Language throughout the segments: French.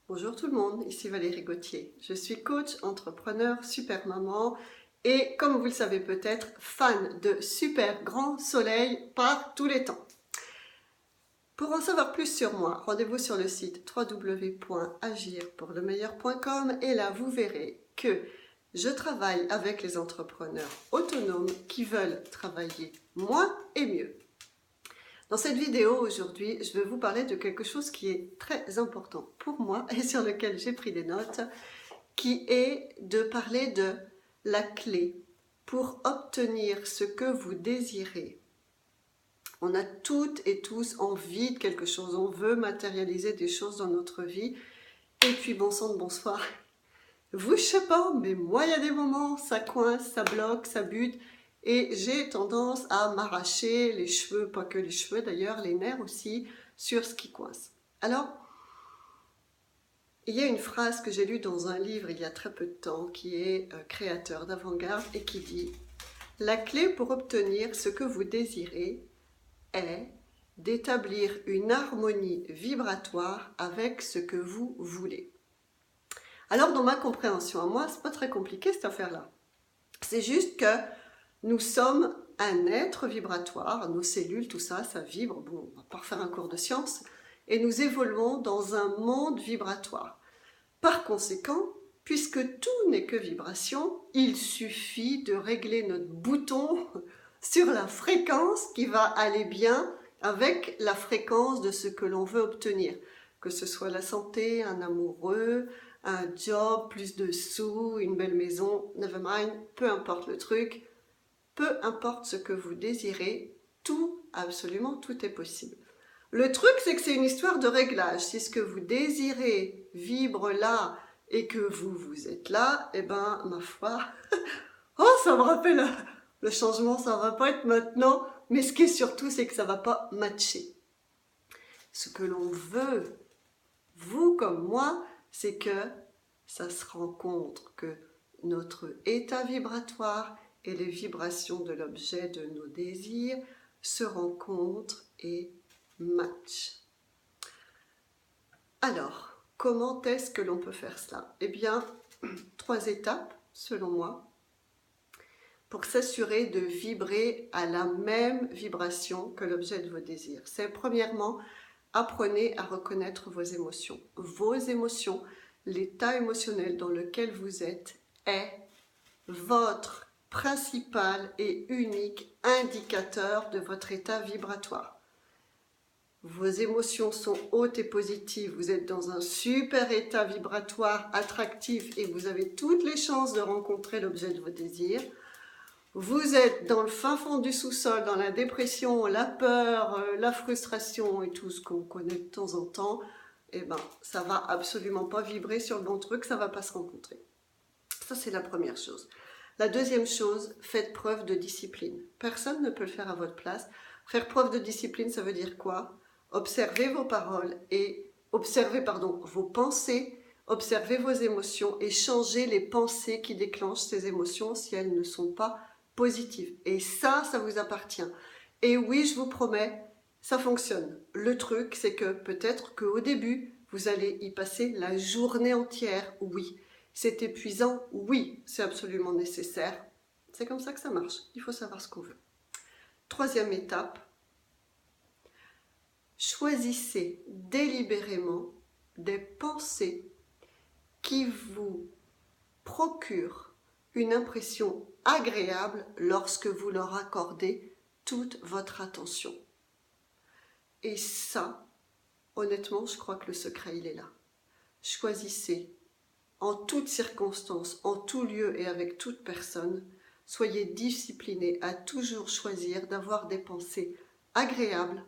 Bonjour tout le monde, ici Valérie Gauthier. Je suis coach, entrepreneur, super maman et comme vous le savez peut-être, fan de super grand soleil par tous les temps. Pour en savoir plus sur moi, rendez-vous sur le site www.agirpourlemeilleur.com et là vous verrez que je travaille avec les entrepreneurs autonomes qui veulent travailler moins et mieux. Dans cette vidéo aujourd'hui, je vais vous parler de quelque chose qui est très important pour moi et sur lequel j'ai pris des notes, qui est de parler de la clé pour obtenir ce que vous désirez. On a toutes et tous envie de quelque chose, on veut matérialiser des choses dans notre vie. Et puis bon sang de bonsoir, vous je sais pas, mais moi il y a des moments, ça coince, ça bloque, ça bute. Et j'ai tendance à m'arracher les cheveux, pas que les cheveux d'ailleurs, les nerfs aussi, sur ce qui coince. Alors, il y a une phrase que j'ai lue dans un livre il y a très peu de temps, qui est créateur d'avant-garde et qui dit « La clé pour obtenir ce que vous désirez est d'établir une harmonie vibratoire avec ce que vous voulez. » Alors, dans ma compréhension à moi, c'est pas très compliqué cette affaire-là. C'est juste que nous sommes un être vibratoire, nos cellules, tout ça, ça vibre. Bon, on va pas refaire un cours de science. Et nous évoluons dans un monde vibratoire. Par conséquent, puisque tout n'est que vibration, il suffit de régler notre bouton sur la fréquence qui va aller bien avec la fréquence de ce que l'on veut obtenir. Que ce soit la santé, un amoureux, un job, plus de sous, une belle maison, never mind, peu importe le truc, peu importe ce que vous désirez, tout, absolument tout est possible. Le truc, c'est que c'est une histoire de réglage. Si ce que vous désirez vibre là et que vous êtes là, eh ben, ma foi, oh, ça me rappelle le changement, ça va pas être maintenant, mais ce qui est surtout, c'est que ça va pas matcher. Ce que l'on veut, vous comme moi, c'est que ça se rencontre, que notre état vibratoire et les vibrations de l'objet de nos désirs se rencontrent et matchent. Alors, comment est-ce que l'on peut faire cela? Eh bien, 3 étapes, selon moi, pour s'assurer de vibrer à la même vibration que l'objet de vos désirs. C'est premièrement, apprenez à reconnaître vos émotions. Vos émotions, l'état émotionnel dans lequel vous êtes est votre principal et unique indicateur de votre état vibratoire. Vos émotions sont hautes et positives, vous êtes dans un super état vibratoire attractif et vous avez toutes les chances de rencontrer l'objet de vos désirs. Vous êtes dans le fin fond du sous-sol, dans la dépression, la peur, la frustration et tout ce qu'on connaît de temps en temps, eh ben, ça va absolument pas vibrer sur le bon truc, ça va pas se rencontrer. Ça, c'est la première chose. La deuxième chose, faites preuve de discipline. Personne ne peut le faire à votre place. Faire preuve de discipline, ça veut dire quoi? Observez vos paroles et vos pensées, observez vos émotions et changez les pensées qui déclenchent ces émotions si elles ne sont pas positives. Et ça vous appartient. Et oui, je vous promets, ça fonctionne. Le truc, c'est que peut-être qu'au début, vous allez y passer la journée entière, oui. C'est épuisant, oui, c'est absolument nécessaire. C'est comme ça que ça marche. Il faut savoir ce qu'on veut. Troisième étape, choisissez délibérément des pensées qui vous procurent une impression agréable lorsque vous leur accordez toute votre attention. Et ça, honnêtement, je crois que le secret, il est là. Choisissez en toutes circonstances, en tout lieu et avec toute personne, soyez disciplinés à toujours choisir d'avoir des pensées agréables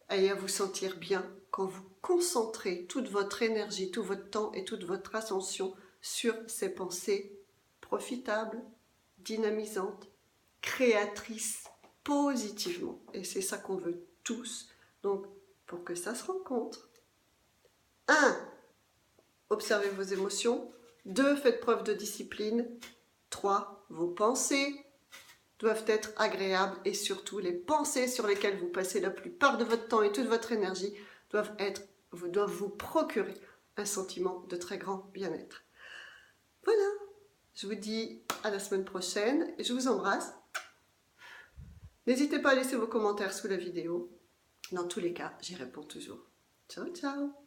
et à vous sentir bien quand vous concentrez toute votre énergie, tout votre temps et toute votre attention sur ces pensées profitables, dynamisantes, créatrices, positivement. Et c'est ça qu'on veut tous. Donc, pour que ça se rencontre, 1. Observez vos émotions. 2. Faites preuve de discipline. 3. Vos pensées doivent être agréables et surtout les pensées sur lesquelles vous passez la plupart de votre temps et toute votre énergie doivent vous procurer un sentiment de très grand bien-être. Voilà, je vous dis à la semaine prochaine, je vous embrasse. N'hésitez pas à laisser vos commentaires sous la vidéo. Dans tous les cas, j'y réponds toujours. Ciao, ciao!